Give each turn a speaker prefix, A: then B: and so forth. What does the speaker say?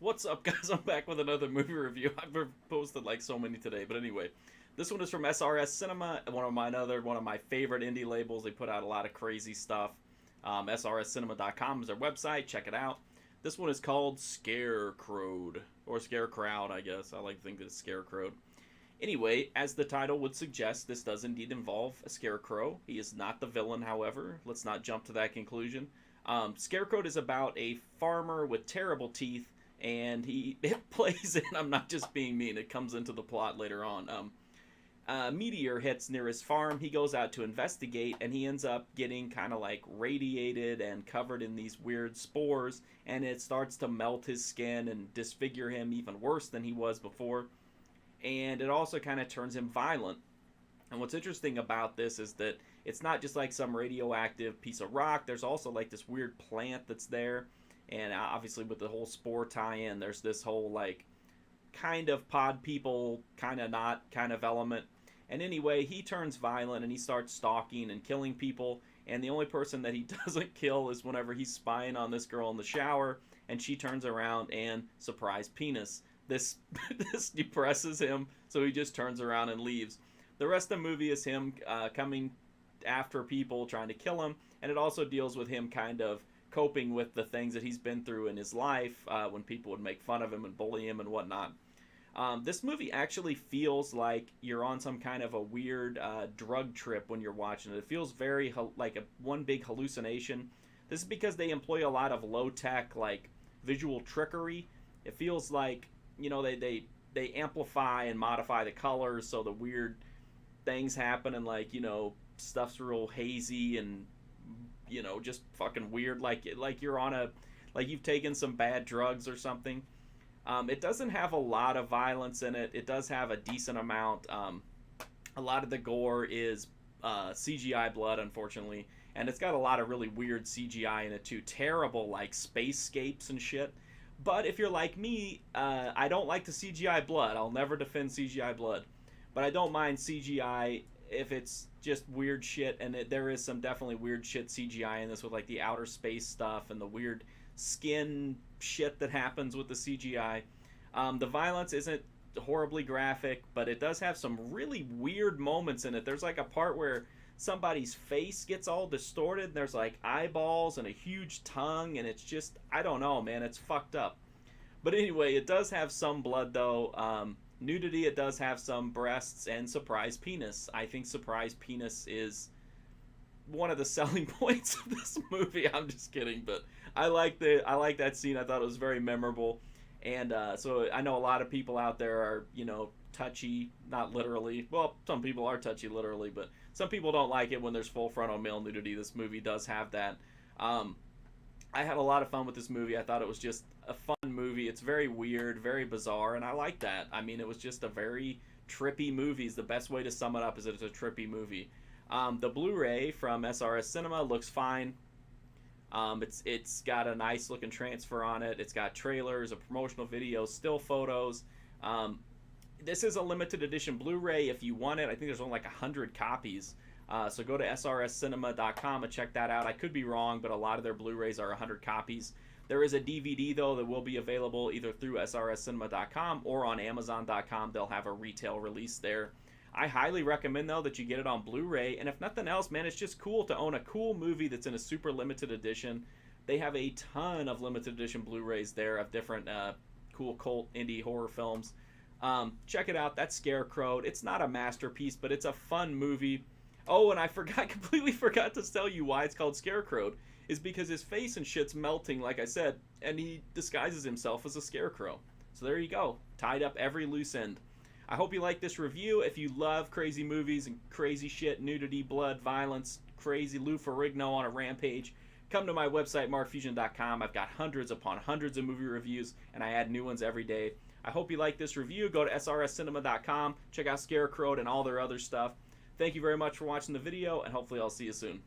A: What's up, guys? I'm back with another movie review. I've posted like so many today, but anyway, this one is from SRS Cinema, one of my favorite indie labels. They put out a lot of crazy stuff. SRScinema.com is their website. Check it out. This one is called Scarecrowd, or Scarecrowd, I guess. I like to think that it's Scarecrowd. Anyway, as the title would suggest, this does indeed involve a scarecrow. He is not the villain, however. Let's not jump to that conclusion. Scarecrowd is about a farmer with terrible teeth, and it plays in, I'm not just being mean, it comes into the plot later on. A meteor hits near his farm. He goes out to investigate, and he ends up getting kind of like radiated and covered in these weird spores, and it starts to melt his skin and disfigure him even worse than he was before. And it also kind of turns him violent. And what's interesting about this is that it's not just like some radioactive piece of rock. There's also like this weird plant that's there. And obviously with the whole spore tie-in, there's this whole like kind of pod people, kind of not kind of element. And anyway, he turns violent and he starts stalking and killing people. And the only person that he doesn't kill is whenever he's spying on this girl in the shower. And she turns around and surprise penis. This depresses him, so he just turns around and leaves. The rest of the movie is him coming after people, trying to kill him, and it also deals with him kind of coping with the things that he's been through in his life when people would make fun of him and bully him and whatnot. This movie actually feels like you're on some kind of a weird drug trip when you're watching it. It feels very like one big hallucination. This is because they employ a lot of low-tech, like, visual trickery. It feels like, you know, they amplify and modify the colors so the weird things happen, and like, you know, stuff's real hazy and, you know, just fucking weird, like you're on a, like you've taken some bad drugs or something. It doesn't have a lot of violence in it. It does have a decent amount. A lot of the gore is CGI blood, unfortunately, and it's got a lot of really weird CGI in it too. Terrible like spacescapes and shit. But if you're like me, I don't like the CGI blood. I'll never defend CGI blood. But I don't mind CGI if it's just weird shit. And there is some definitely weird shit CGI in this with like the outer space stuff and the weird skin shit that happens with the CGI. The violence isn't horribly graphic, but it does have some really weird moments in it. There's like a part where somebody's face gets all distorted and there's like eyeballs and a huge tongue, and it's just, I don't know, man, it's fucked up. But anyway, it does have some blood though. Nudity, it does have some breasts and surprise penis. I think surprise penis is one of the selling points of this movie. I'm just kidding, but I like that scene. I thought it was very memorable. And so I know a lot of people out there are, you know, touchy, not literally. Well, some people are touchy literally, but some people don't like it when there's full frontal male nudity. This movie does have that. I had a lot of fun with this movie. I thought it was just a fun movie. It's very weird, very bizarre, and I like that. I mean, it was just a very trippy movie. The best way to sum it up is that it's a trippy movie. The Blu-ray from SRS Cinema looks fine. It's got a nice looking transfer on it. It's got trailers, a promotional video, still photos. This is a limited edition Blu-ray if you want it. I think there's only like 100 copies. So go to srscinema.com and check that out. I could be wrong, but a lot of their Blu-rays are 100 copies. There is a DVD, though, that will be available either through srscinema.com or on amazon.com. They'll have a retail release there. I highly recommend, though, that you get it on Blu-ray. And if nothing else, man, it's just cool to own a cool movie that's in a super limited edition. They have a ton of limited edition Blu-rays there of different cool cult indie horror films. Check it out. That's Scarecrowd. It's not a masterpiece, but it's a fun movie. Oh, and I completely forgot to tell you why it's called Scarecrowd. Is because his face and shit's melting, like I said, and he disguises himself as a scarecrow. So there you go. Tied up every loose end. I hope you like this review. If you love crazy movies and crazy shit, nudity, blood, violence, crazy Lou Ferrigno on a rampage, come to my website, markfusion.com. I've got hundreds upon hundreds of movie reviews, and I add new ones every day. I hope you like this review. Go to srscinema.com. Check out Scarecrowd and all their other stuff. Thank you very much for watching the video, and hopefully I'll see you soon.